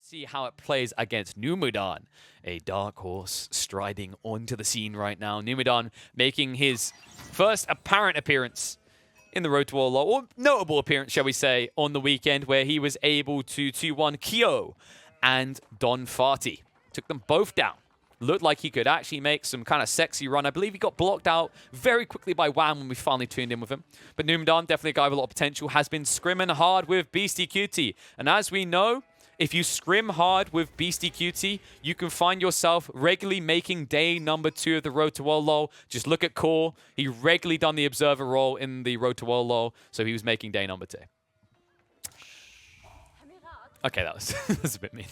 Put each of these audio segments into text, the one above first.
See how it plays against Numidan, a dark horse striding onto the scene right now. Numidan making his first apparent appearance in the Road to War, or notable appearance, shall we say, on the weekend, where he was able to 2-1 Kyo and Don Fati. Took them both down. Looked like he could actually make some kind of sexy run. I believe he got blocked out very quickly by Wham when we finally tuned in with him. But Numidan, definitely a guy with a lot of potential, has been scrimming hard with Beastie Cutie. And as we know, if you scrim hard with Beastie Cutie, you can find yourself regularly making day number 2 of the Road to World LoL. Just look at Core. He regularly done the observer role in the Road to World LoL, so he was making day number 2. Okay, that was, that's a bit mean.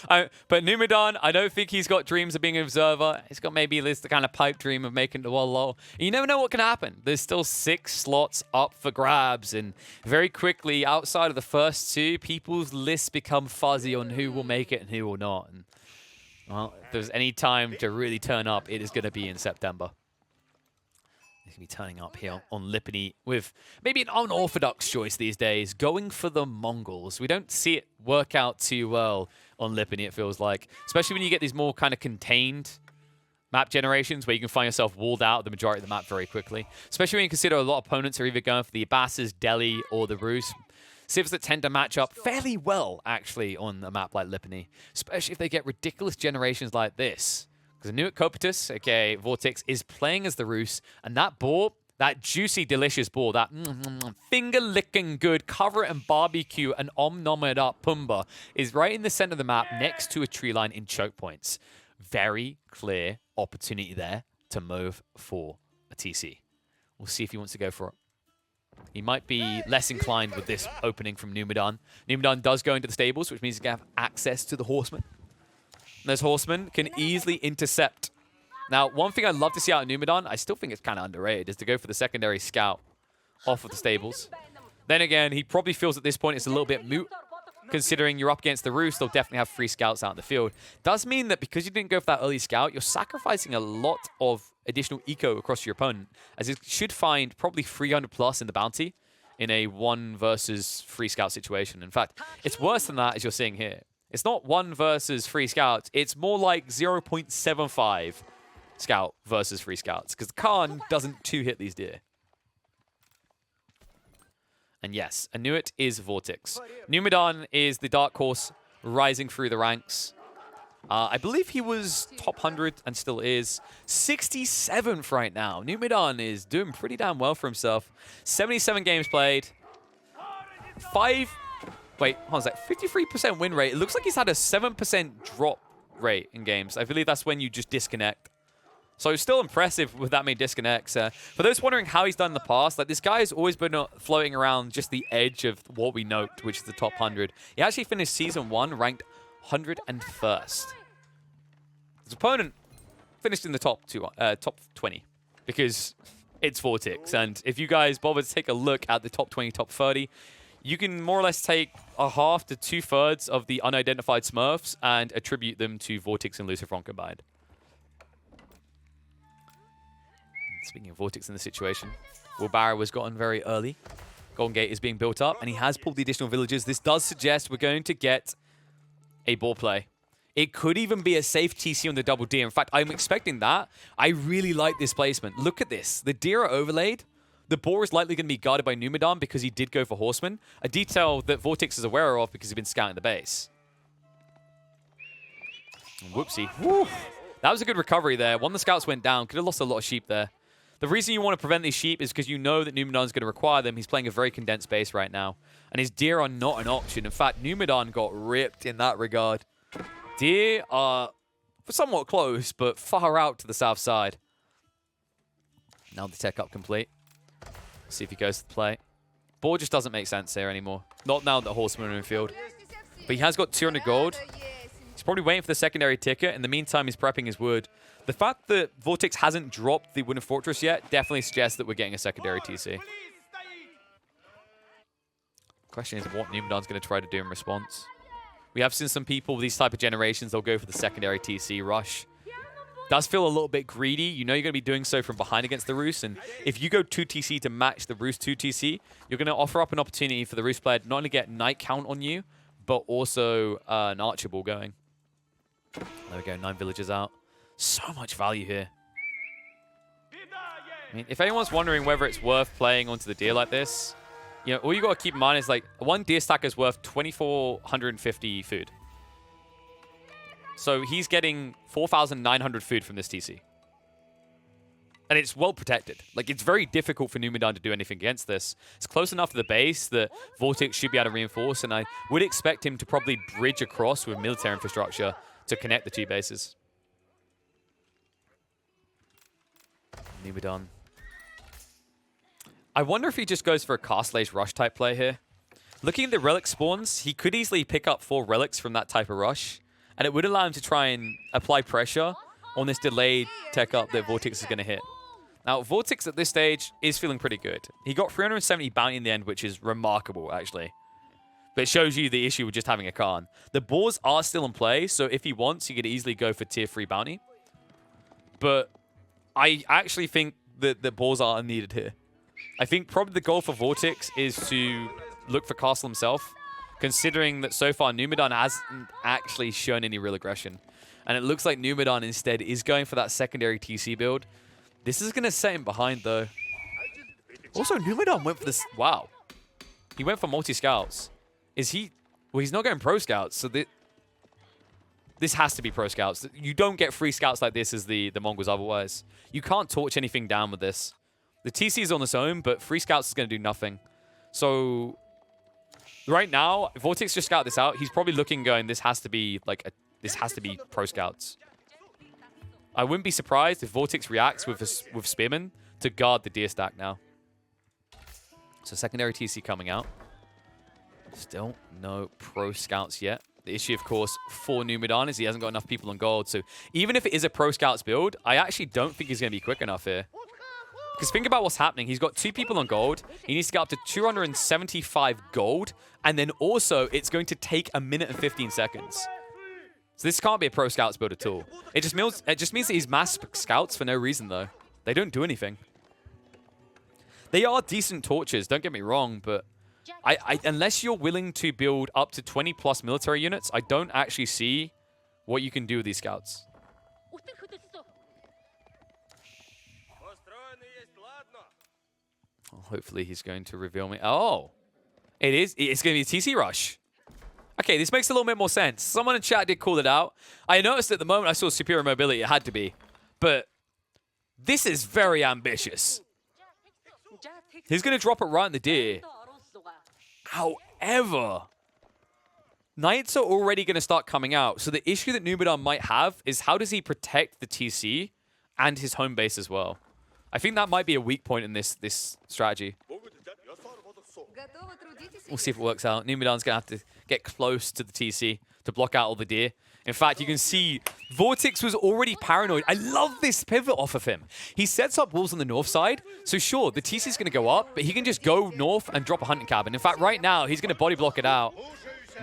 But Numidan, I don't think he's got dreams of being an observer. He's got maybe this the kind of pipe dream of making the World LoL. And you never know what can happen. There's still 6 slots up for grabs, and very quickly, outside of the first 2, people's lists become fuzzy on who will make it and who will not. And, well, if there's any time to really turn up, it is going to be in September. He's going to be turning up here on Lipany with maybe an unorthodox choice these days, going for the Mongols. We don't see it work out too well on Lipany, it feels like. Especially when you get these more kind of contained map generations where you can find yourself walled out of the majority of the map very quickly. Especially when you consider a lot of opponents are either going for the Abbasas, Delhi, or the Rus. Civs that tend to match up fairly well, actually, on a map like Lipany. Especially if they get ridiculous generations like this. Because I knew Copetus, aka Vortix, is playing as the Rus, and that boar, that juicy, delicious boar, that finger-licking good, cover it and barbecue and nom it up Pumba, is right in the center of the map next to a tree line in choke points. Very clear opportunity there to move for a TC. We'll see if he wants to go for it. He might be less inclined with this opening from Numidan. Numidan does go into the stables, which means he can have access to the horsemen. Those horsemen can easily intercept. Now, one thing I'd love to see out of Numidan, I still think it's kind of underrated, is to go for the secondary scout off of the stables. Then again, he probably feels at this point it's a little bit moot, considering you're up against the Roost. They'll definitely have 3 scouts out in the field. Does mean that because you didn't go for that early scout, you're sacrificing a lot of additional eco across your opponent, as it should find probably 300 plus in the bounty in a 1 versus 3 scout situation. In fact, it's worse than that, as you're seeing here. It's not 1 versus 3 scouts. It's more like 0.75 scout versus 3 scouts, because Khan doesn't 2-hit these deer. And yes, Anuit is Vortix. Numidan is the dark horse rising through the ranks. I believe he was top 100 and still is. 67th right now. Numidan is doing pretty damn well for himself. 77 games played. 53% win rate. It looks like he's had a 7% drop rate in games. I believe that's when you just disconnect. So it's still impressive with that many disconnects. For those wondering how he's done in the past, like this guy has always been floating around just the edge of what we note, which is the top 100. He actually finished Season 1 ranked 101st. His opponent finished in the top 20 because it's Vortix. And if you guys bother to take a look at the top 20, top 30, you can more or less take a half to 2/3 of the unidentified Smurfs and attribute them to Vortix and Lucifron combined. Speaking of Vortix in this situation, Wilbarra was gotten very early. Golden Gate is being built up, and he has pulled the additional villages. This does suggest we're going to get a ball play. It could even be a safe TC on the double D. In fact, I'm expecting that. I really like this placement. Look at this. The deer are overlaid. The boar is likely going to be guarded by Numidan because he did go for horsemen, a detail that Vortix is aware of because he's been scouting the base. Whoopsie. Woo. That was a good recovery there. One of the scouts went down. Could have lost a lot of sheep there. The reason you want to prevent these sheep is because you know that Numidan is going to require them. He's playing a very condensed base right now. And his deer are not an option. In fact, Numidan got ripped in that regard. Deer are somewhat close, but far out to the south side. Now the tech up complete. See if he goes to the play. Boar just doesn't make sense here anymore. Not now that Horsemen are in field. But he has got 200 gold. He's probably waiting for the secondary ticket. In the meantime, he's prepping his wood. The fact that Vortix hasn't dropped the Wooden Fortress yet definitely suggests that we're getting a secondary TC. Question is what Numidan's going to try to do in response. We have seen some people with these type of generations, they'll go for the secondary TC rush. Does feel a little bit greedy. You know you're going to be doing so from behind against the Roost, and if you go 2 TC to match the Roost 2 TC, you're going to offer up an opportunity for the Roost player to not only get night count on you, but also an archer ball going. There we go, 9 villagers out. So much value here. I mean, if anyone's wondering whether it's worth playing onto the deer like this, you know, all you got to keep in mind is like one deer stack is worth 2,450 food. So he's getting 4,900 food from this TC. And it's well protected. Like, it's very difficult for Numidan to do anything against this. It's close enough to the base that Vortix should be able to reinforce, and I would expect him to probably bridge across with military infrastructure to connect the two bases. Numidan. I wonder if he just goes for a Castlage rush type play here. Looking at the relic spawns, he could easily pick up 4 relics from that type of rush, and it would allow him to try and apply pressure on this delayed tech up that Vortix is going to hit. Now, Vortix at this stage is feeling pretty good. He got 370 bounty in the end, which is remarkable, actually. But it shows you the issue with just having a Khan. The boars are still in play, so if he wants, he could easily go for tier 3 bounty. But I actually think that the boars are unneeded here. I think probably the goal for Vortix is to look for Castle himself, considering that so far Numidan hasn't actually shown any real aggression. And it looks like Numidan instead is going for that secondary TC build. This is going to set him behind, though. Also, Numidan went for this. Wow. He went for multi-scouts. Is he... Well, he's not going pro scouts, so this has to be pro scouts. You don't get free scouts like this as the Mongols otherwise. You can't torch anything down with this. The TC is on its own, but free scouts is going to do nothing. So, right now, if Vortix just scout this out, he's probably looking going, this has to be like a... This has to be pro scouts. I wouldn't be surprised if Vortix reacts with Spearman to guard the deer stack now. So secondary TC coming out. Still no pro scouts yet. The issue, of course, for Numidan is he hasn't got enough people on gold. So even if it is a pro scouts build, I actually don't think he's going to be quick enough here. Because think about what's happening. He's got 2 people on gold. He needs to get up to 275 gold. And then also, it's going to take 1 minute and 15 seconds. So this can't be a pro scouts build at all. It just means that he's mass scouts for no reason, though. They don't do anything. They are decent torches, don't get me wrong, but unless you're willing to build up to 20+ military units, I don't actually see what you can do with these scouts. Well, hopefully he's going to reveal me. Oh, it is. It's going to be a TC rush. Okay, this makes a little bit more sense. Someone in chat did call it out. I noticed at the moment I saw superior mobility, it had to be. But this is very ambitious. He's going to drop it right in the deer. However, knights are already going to start coming out. So the issue that Numidan might have is how does he protect the TC and his home base as well? I think that might be a weak point in this strategy. We'll see if it works out. Numidan's going to have to get close to the TC to block out all the deer. In fact, you can see Vortix was already paranoid. I love this pivot off of him. He sets up walls on the north side. So sure, the TC is going to go up, but he can just go north and drop a hunting cabin. In fact, right now, he's going to body block it out.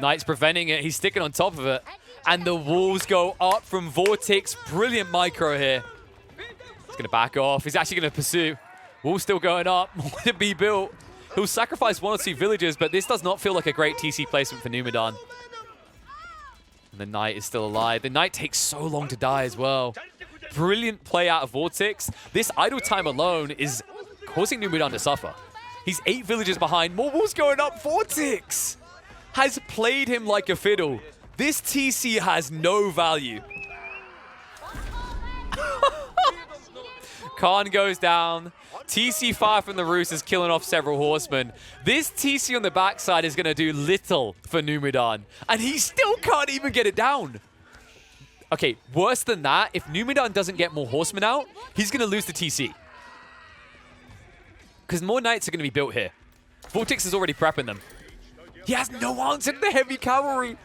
Knight's preventing it. He's sticking on top of it. And the walls go up from Vortix. Brilliant micro here. He's going to back off. He's actually going to pursue. Wall's still going up. More to be built. He'll sacrifice 1 or 2 villagers, but this does not feel like a great TC placement for Numidan. And the Knight is still alive. The Knight takes so long to die as well. Brilliant play out of Vortix. This idle time alone is causing Numidan to suffer. He's 8 villagers behind. More walls going up. Vortix has played him like a fiddle. This TC has no value. Khan goes down. TC fire from the roost is killing off several horsemen. This TC on the backside is going to do little for Numidan. And he still can't even get it down. Okay, worse than that, if Numidan doesn't get more horsemen out, he's going to lose the TC. Because more knights are going to be built here. Vortix is already prepping them. He has no answer to the heavy cavalry.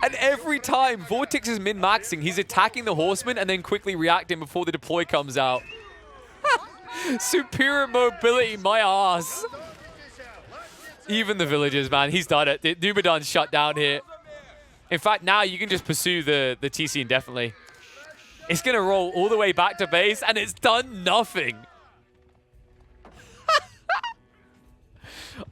And every time Vortix is min-maxing, he's attacking the horseman and then quickly reacting before the deploy comes out. Superior mobility, my ass. Even the villagers, man, he's done it. Numidan's shut down here. In fact, now you can just pursue the TC indefinitely. It's going to roll all the way back to base, and it's done nothing.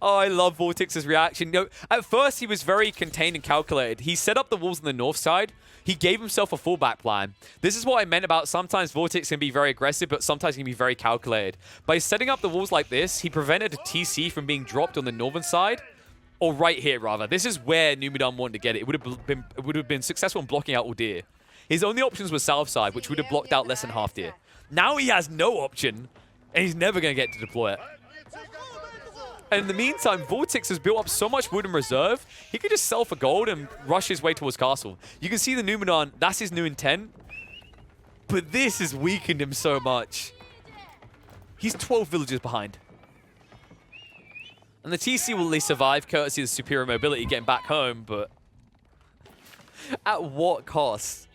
Oh, I love Vortix's reaction. You know, at first, he was very contained and calculated. He set up the walls on the north side. He gave himself a fallback plan. This is what I meant about sometimes Vortix can be very aggressive, but sometimes he can be very calculated. By setting up the walls like this, he prevented a TC from being dropped on the northern side. Or right here, rather. This is where Numidan wanted to get it. It would have been successful in blocking out Uldir. His only options were south side, which would have blocked out less than half tier. Now he has no option, and he's never going to get to deploy it. And in the meantime, Vortix has built up so much wood in reserve, he could just sell for gold and rush his way towards castle. You can see the Numidan, that's his new intent. But this has weakened him so much. He's 12 villages behind. And the TC will at least survive, courtesy of the superior mobility getting back home, but at what cost?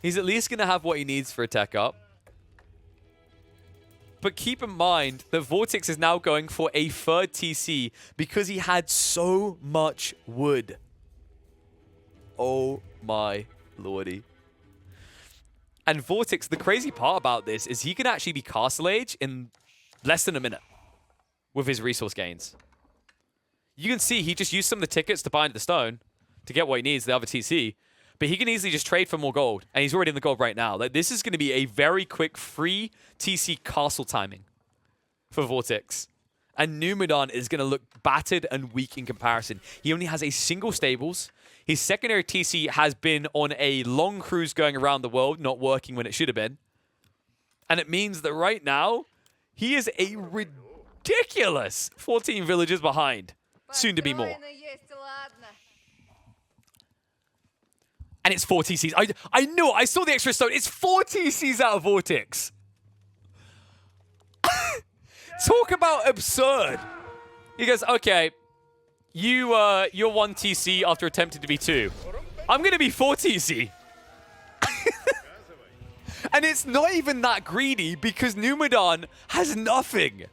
He's at least going to have what he needs for a tech up. But keep in mind that Vortix is now going for a third TC because he had so much wood. Oh my lordy. And Vortix, the crazy part about this is he can actually be Castle Age in less than a minute with his resource gains. You can see he just used some of the tickets to buy into the stone to get what he needs, the other TC. But he can easily just trade for more gold. And he's already in the gold right now. Like, this is going to be a very quick free TC castle timing for Vortix. And Numidan is going to look battered and weak in comparison. He only has a single stables. His secondary TC has been on a long cruise going around the world, not working when it should have been. And it means that right now, he is a ridiculous 14 villages behind. Soon to be more. And it's 4 TCs. I knew it. I saw the extra stone. It's 4 TCs out of Vortix. Talk about absurd. He goes, okay, you're 1 TC after attempting to be 2. I'm going to be 4 TC. And it's not even that greedy because Numidan has nothing.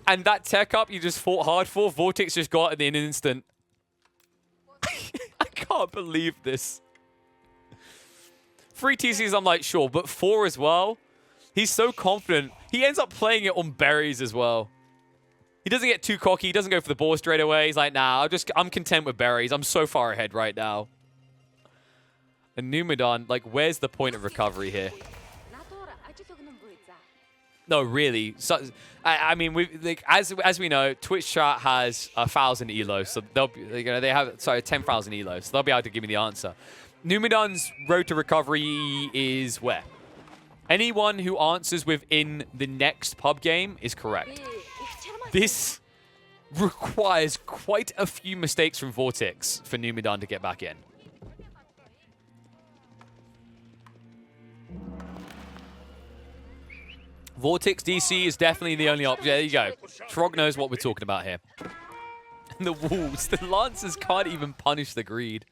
And that tech up you just fought hard for, Vortix just got it in an instant. I can't believe this. 3 TCs, I'm like, sure, but 4 as well? He's so confident. He ends up playing it on berries as well. He doesn't get too cocky. He doesn't go for the boar straight away. He's like, nah, I'm content with berries. I'm so far ahead right now. And Numidan, like, where's the point of recovery here? No, really. So, I mean, as we know, Twitch chat has 1,000 elos, so they have 10,000 elos. So they'll be able to give me the answer. Numidan's road to recovery is where? Anyone who answers within the next pub game is correct. This requires quite a few mistakes from Vortix for Numidan to get back in. Vortix DC is definitely the only option. There you go. Trog knows what we're talking about here. And the walls. The Lancers can't even punish the greed.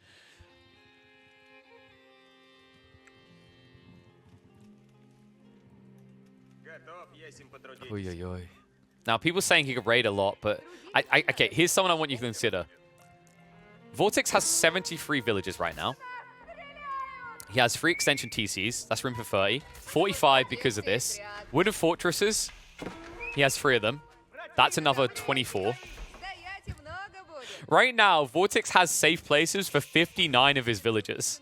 Oy, oy, oy. Now, people saying he could raid a lot, but... okay, here's someone I want you to consider. Vortix has 73 villages right now. He has 3 extension TCs. That's room for 30. 45 because of this. Wooden fortresses. He has 3 of them. That's another 24. Right now, Vortix has safe places for 59 of his villages.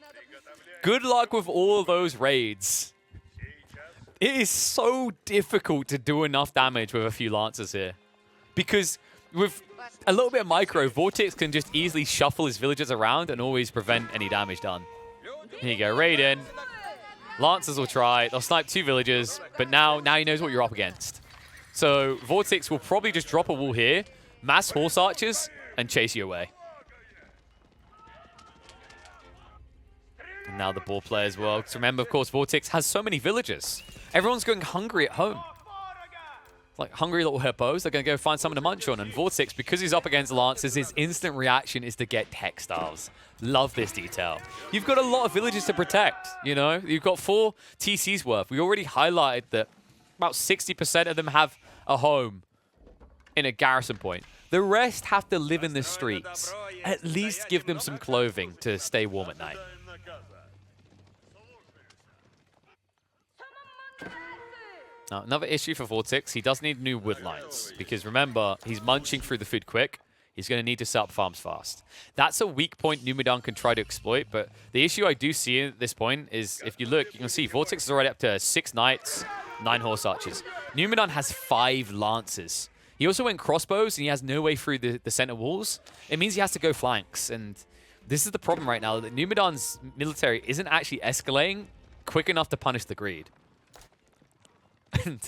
Good luck with all those raids. It is so difficult to do enough damage with a few Lancers here. Because with a little bit of micro, Vortix can just easily shuffle his villages around and always prevent any damage done. Here you go, raid in. Lancers will try. They'll snipe 2 villages, but now he knows what you're up against. So Vortix will probably just drop a wall here, mass horse archers, and chase you away. And now the ball play as well. Because remember, of course, Vortix has so many villagers. Everyone's going hungry at home. Like hungry little hippos, they're going to go find something to munch on. And Vortix, because he's up against Lancers, his instant reaction is to get textiles. Love this detail. You've got a lot of villages to protect, you know? You've got 4 TCs worth. We already highlighted that about 60% of them have a home in a garrison point. The rest have to live in the streets. At least give them some clothing to stay warm at night. Now, another issue for Vortix, he does need new wood lines. Because remember, he's munching through the food quick. He's going to need to set up farms fast. That's a weak point Numidan can try to exploit, but the issue I do see at this point is, if you look, you can see Vortix is already up to 6 knights, 9 horse archers. Numidan has 5 lances. He also went crossbows, and he has no way through the center walls. It means he has to go flanks, and this is the problem right now, that Numidan's military isn't actually escalating quick enough to punish the greed. And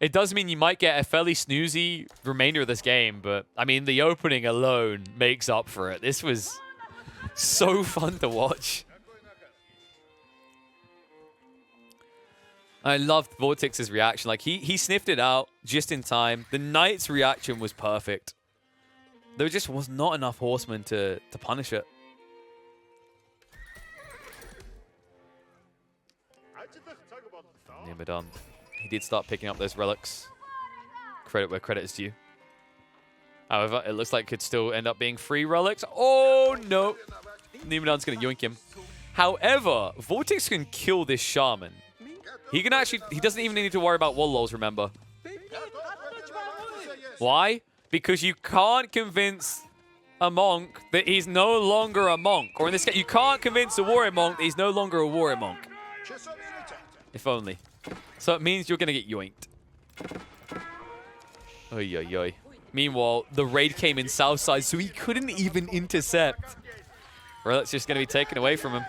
it does mean you might get a fairly snoozy remainder of this game, but, I mean, the opening alone makes up for it. This was so fun to watch. I loved Vortix's reaction. Like, he sniffed it out just in time. The Knight's reaction was perfect. There just was not enough horsemen to punish it. Numidan. He did start picking up those relics. Credit where credit is due. However, it looks like it could still end up being free relics. Oh, no. Numidan's going to yoink him. However, Vortix can kill this shaman. He can actually... He doesn't even need to worry about wall lulls, remember. Why? Because you can't convince a monk that he's no longer a monk. Or in this case, you can't convince a warrior monk that he's no longer a warrior monk. If only. So it means you're going to get yoinked. Oy, oy, oy. Meanwhile, the raid came in south side, so he couldn't even intercept. Relic's just going to be taken away from him.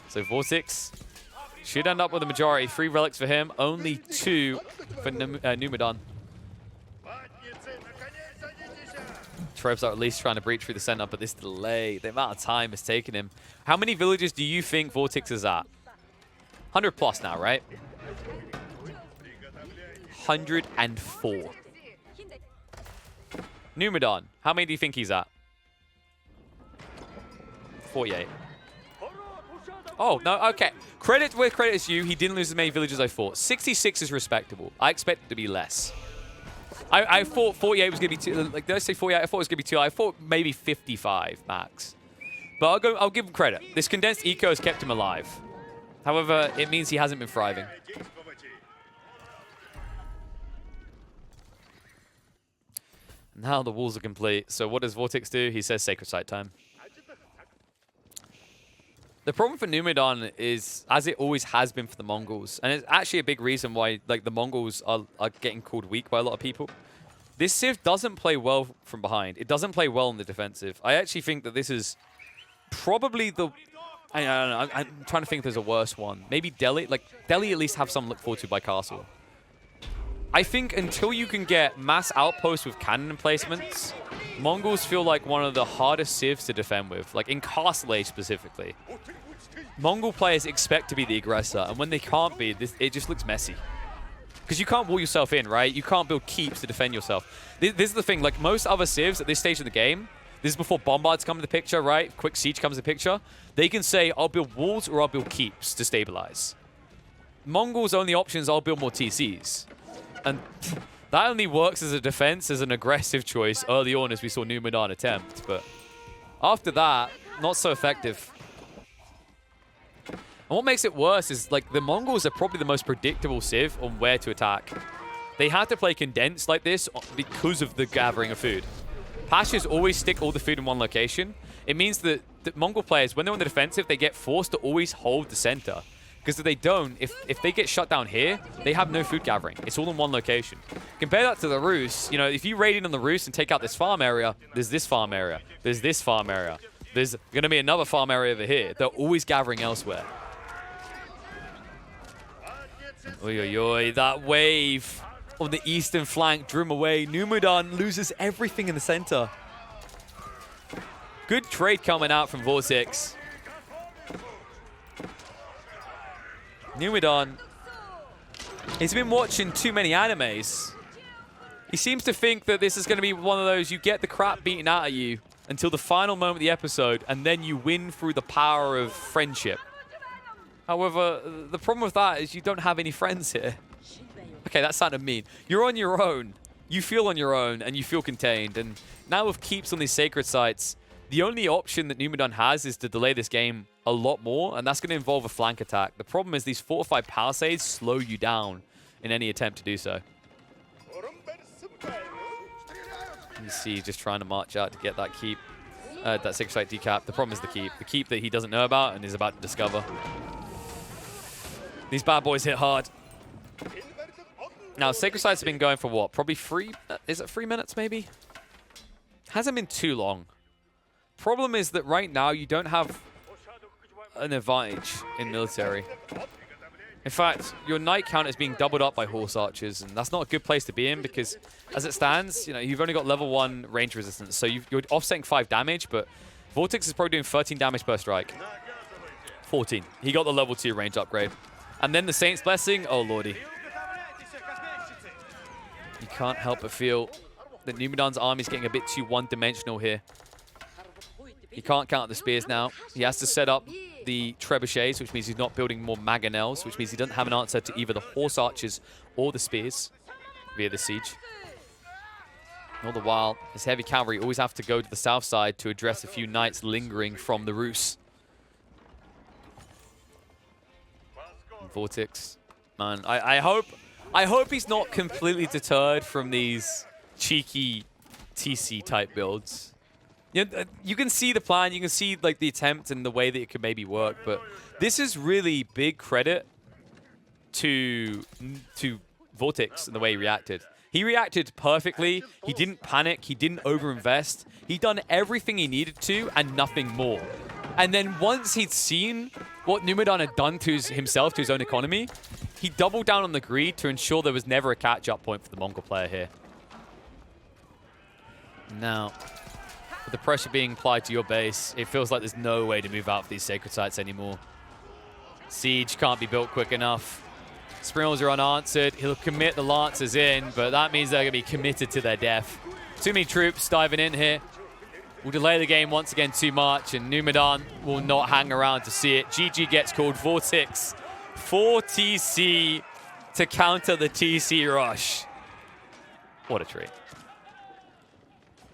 So Vortix should end up with a majority. 3 relics for him, only 2 for Numidan. Trebs are at least trying to breach through the center, but this delay, the amount of time it's taken him. How many villages do you think Vortix is at? 100 plus now, right? 104. Numidan, how many do you think he's at? 48. Oh, no, okay. Credit where credit is due. He didn't lose as many villages as I thought. 66 is respectable. I expect it to be less. I thought 48 was going to be too... Like, did I say 48? I thought it was going to be too high. I thought maybe 55 max. But I'll give him credit. This condensed eco has kept him alive. However, it means he hasn't been thriving. Now the walls are complete. So what does Vortix do? He says Sacred Site time. The problem for Numidan is, as it always has been for the Mongols, and it's actually a big reason why like the Mongols are getting called weak by a lot of people. This Civ doesn't play well from behind. It doesn't play well in the defensive. I actually think that this is probably the... I don't know. I'm trying to think if there's a worse one. Maybe Delhi. Like, Delhi at least have some look forward to by Castle. I think until you can get mass outposts with cannon emplacements, Mongols feel like one of the hardest civs to defend with. Like, in Castle Age specifically. Mongol players expect to be the aggressor, and when they can't be, it just looks messy. Because you can't wall yourself in, right? You can't build keeps to defend yourself. This is the thing. Like, most other civs at this stage of the game, this is before bombards come into the picture, right? Quick siege comes into the picture. They can say, I'll build walls or I'll build keeps to stabilize. Mongols' only options, I'll build more TCs. And that only works as a defense, as an aggressive choice early on, as we saw Numidan attempt. But after that, not so effective. And what makes it worse is, like, the Mongols are probably the most predictable civ on where to attack. They have to play condensed like this because of the gathering of food. Pashas always stick all the food in one location. It means that the Mongol players, when they're on the defensive, they get forced to always hold the center. Because if they don't, if they get shut down here, they have no food gathering. It's all in one location. Compare that to the Rus. You know, if you raid in on the Rus and take out this farm area, there's this farm area. There's this farm area. There's going to be another farm area over here. They're always gathering elsewhere. Oi, oi, oi, that wave on the eastern flank drew him away. Numidan loses everything in the center. Good trade coming out from Vortix. Numidan, he's been watching too many animes. He seems to think that this is going to be one of those, you get the crap beaten out of you until the final moment of the episode, and then you win through the power of friendship. However, the problem with that is you don't have any friends here. Okay, that sounded mean. You're on your own. You feel on your own, and you feel contained. And now with keeps on these sacred sites, the only option that Numidan has is to delay this game a lot more, and that's going to involve a flank attack. The problem is these fortified palisades slow you down. in any attempt to do so. You see just trying to march out to get that keep, that Sacred Site decap. The problem is the keep that he doesn't know about and is about to discover. These bad boys hit hard. Now, Sacred Sites have been going for what? Probably is it 3 minutes maybe? Hasn't been too long. Problem is that right now you don't have an advantage in military. In fact, your knight count is being doubled up by horse archers, and that's not a good place to be in because, as it stands, you know, you've only got level 1 range resistance, so you're offsetting 5 damage, but Vortix is probably doing 13 damage per strike. 14. He got the level 2 range upgrade. And then the Saint's Blessing, oh lordy. You can't help but feel that Numidan's army is getting a bit too one-dimensional here. He can't count the spears now. He has to set up the trebuchets, which means he's not building more mangonels, which means he doesn't have an answer to either the horse archers or the spears via the siege. All the while, his heavy cavalry always have to go to the south side to address a few knights lingering from the Rus. Vortix, man, I hope he's not completely deterred from these cheeky TC type builds. You can see the plan, you can see like the attempt and the way that it could maybe work, but this is really big credit to Vortix and the way he reacted. He reacted perfectly. He didn't panic. He didn't overinvest. He done everything he needed to and nothing more. And then once he'd seen what Numidan had done to himself, to his own economy, he doubled down on the greed to ensure there was never a catch-up point for the Mongol player here. Now, with the pressure being applied to your base, it feels like there's no way to move out of these sacred sites anymore. Siege can't be built quick enough. Sprinals are unanswered. He'll commit the Lancers in, but that means they're going to be committed to their death. Too many troops diving in here. We'll delay the game once again too much, and Numidan will not hang around to see it. GG gets called. Vortix 4 TC to counter the TC rush. What a treat.